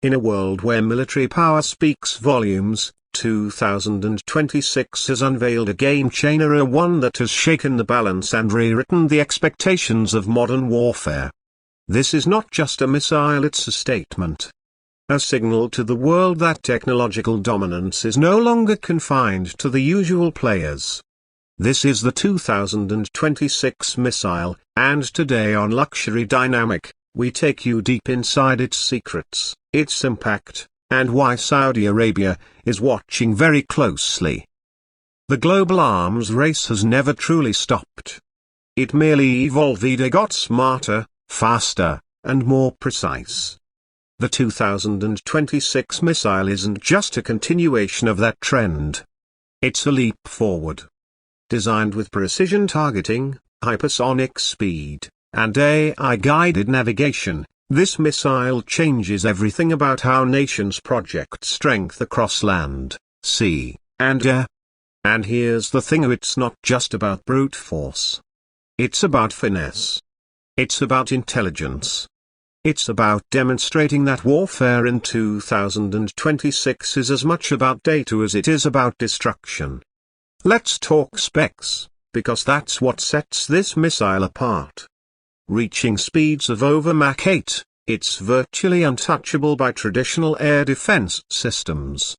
In a world where military power speaks volumes, 2026 has unveiled a game-changer, one that has shaken the balance and rewritten the expectations of modern warfare. This is not just a missile, it's a statement. A signal to the world that technological dominance is no longer confined to the usual players. This is the 2026 Mezail, and today on Luxury Dynamic, we take you deep inside its secrets, its impact, and why Saudi Arabia is watching very closely. The global arms race has never truly stopped. It merely evolved, got smarter, faster, and more precise. The 2026 Mezail isn't just a continuation of that trend. It's a leap forward. Designed with precision targeting, hypersonic speed, and AI-guided navigation, this missile changes everything about how nations project strength across land, sea, and air. And here's the thing, it's not just about brute force. It's about finesse. It's about intelligence. It's about demonstrating that warfare in 2026 is as much about data as it is about destruction. Let's talk specs, because that's what sets this missile apart. Reaching speeds of over Mach 8, it's virtually untouchable by traditional air defense systems.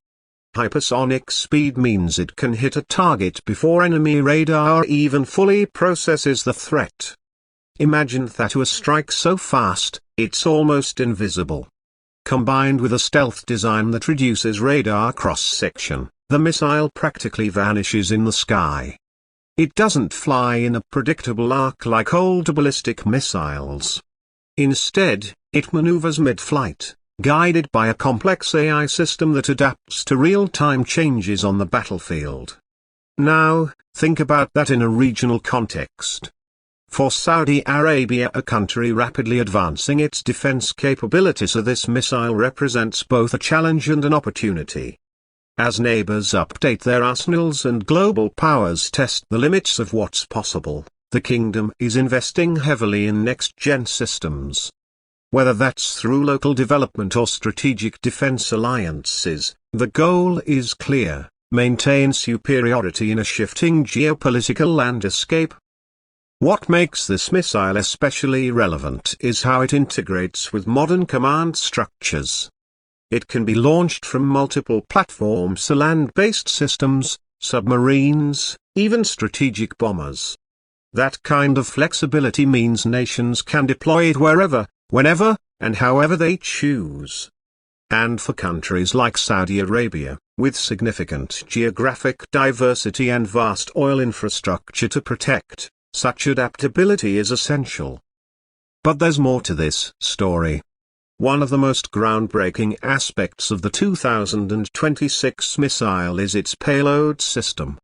Hypersonic speed means it can hit a target before enemy radar even fully processes the threat. Imagine that, to a strike so fast, it's almost invisible. Combined with a stealth design that reduces radar cross-section, the missile practically vanishes in the sky. It doesn't fly in a predictable arc like old ballistic missiles. Instead, it maneuvers mid-flight, guided by a complex AI system that adapts to real-time changes on the battlefield. Now, think about that in a regional context. For Saudi Arabia, a country rapidly advancing its defense capabilities, this missile represents both a challenge and an opportunity. As neighbors update their arsenals and global powers test the limits of what's possible, the kingdom is investing heavily in next-gen systems. Whether that's through local development or strategic defense alliances, the goal is clear: maintain superiority in a shifting geopolitical landscape. What makes this missile especially relevant is how it integrates with modern command structures. It can be launched from multiple platforms: land-based systems, submarines, even strategic bombers. That kind of flexibility means nations can deploy it wherever, whenever, and however they choose. And for countries like Saudi Arabia, with significant geographic diversity and vast oil infrastructure to protect, such adaptability is essential. But there's more to this story. One of the most groundbreaking aspects of the 2026 missile is its payload system.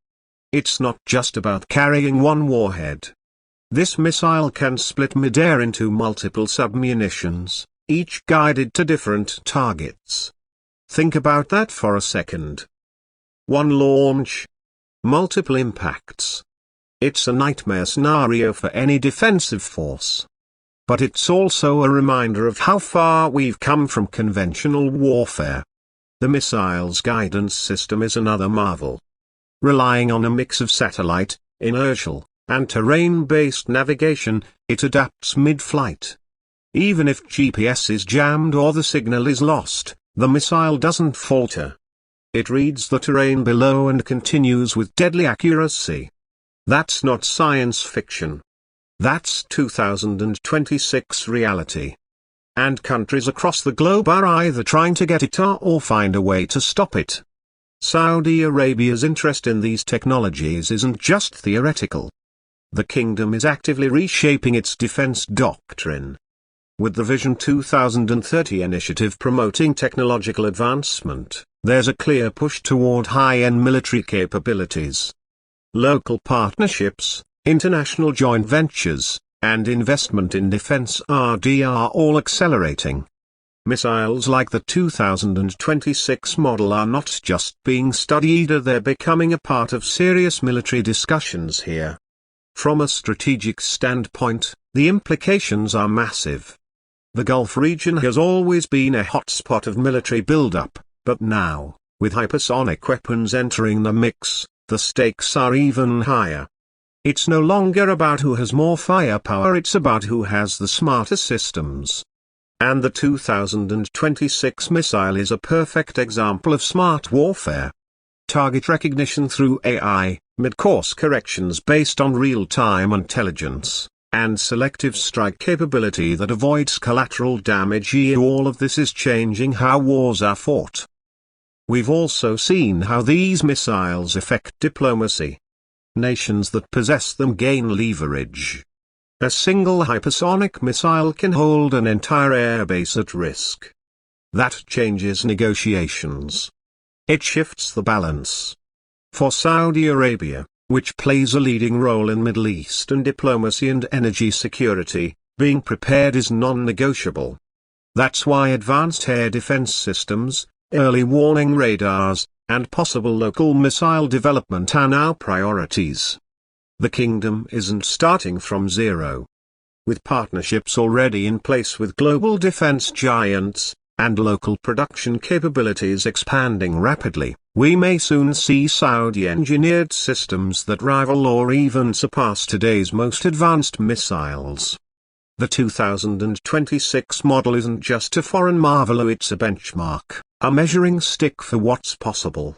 It's not just about carrying one warhead. This missile can split mid-air into multiple submunitions, each guided to different targets. Think about that for a second. One launch, multiple impacts. It's a nightmare scenario for any defensive force. But it's also a reminder of how far we've come from conventional warfare. The missile's guidance system is another marvel. Relying on a mix of satellite, inertial, and terrain-based navigation, it adapts mid-flight. Even if GPS is jammed or the signal is lost, the missile doesn't falter. It reads the terrain below and continues with deadly accuracy. That's not science fiction. That's 2026 reality. And countries across the globe are either trying to get it or find a way to stop it. Saudi Arabia's interest in these technologies isn't just theoretical. The kingdom is actively reshaping its defense doctrine. With the Vision 2030 initiative promoting technological advancement, there's a clear push toward high-end military capabilities. Local partnerships, international joint ventures, and investment in defense R&D are all accelerating. Missiles like the 2026 model are not just being studied, they're becoming a part of serious military discussions here. From a strategic standpoint, the implications are massive. The Gulf region has always been a hotspot of military buildup, but now, with hypersonic weapons entering the mix, the stakes are even higher. It's no longer about who has more firepower, it's about who has the smarter systems. And the 2026 missile is a perfect example of smart warfare. Target recognition through AI, mid-course corrections based on real-time intelligence, and selective strike capability that avoids collateral damage. All of this is changing how wars are fought. We've also seen how these missiles affect diplomacy. Nations that possess them gain leverage. A single hypersonic missile can hold an entire airbase at risk. That changes negotiations. It shifts the balance. For Saudi Arabia, which plays a leading role in Middle Eastern diplomacy and energy security, being prepared is non-negotiable. That's why advanced air defense systems, early warning radars, and possible local missile development are now priorities. The kingdom isn't starting from zero. With partnerships already in place with global defense giants, and local production capabilities expanding rapidly, we may soon see Saudi-engineered systems that rival or even surpass today's most advanced missiles. The 2026 model isn't just a foreign marvel, it's a benchmark, a measuring stick for what's possible.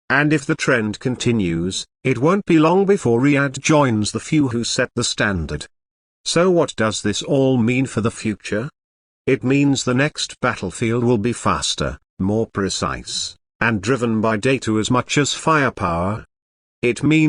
And if the trend continues, it won't be long before Riyadh joins the few who set the standard. So what does this all mean for the future? It means the next battlefield will be faster, more precise, and driven by data as much as firepower. It means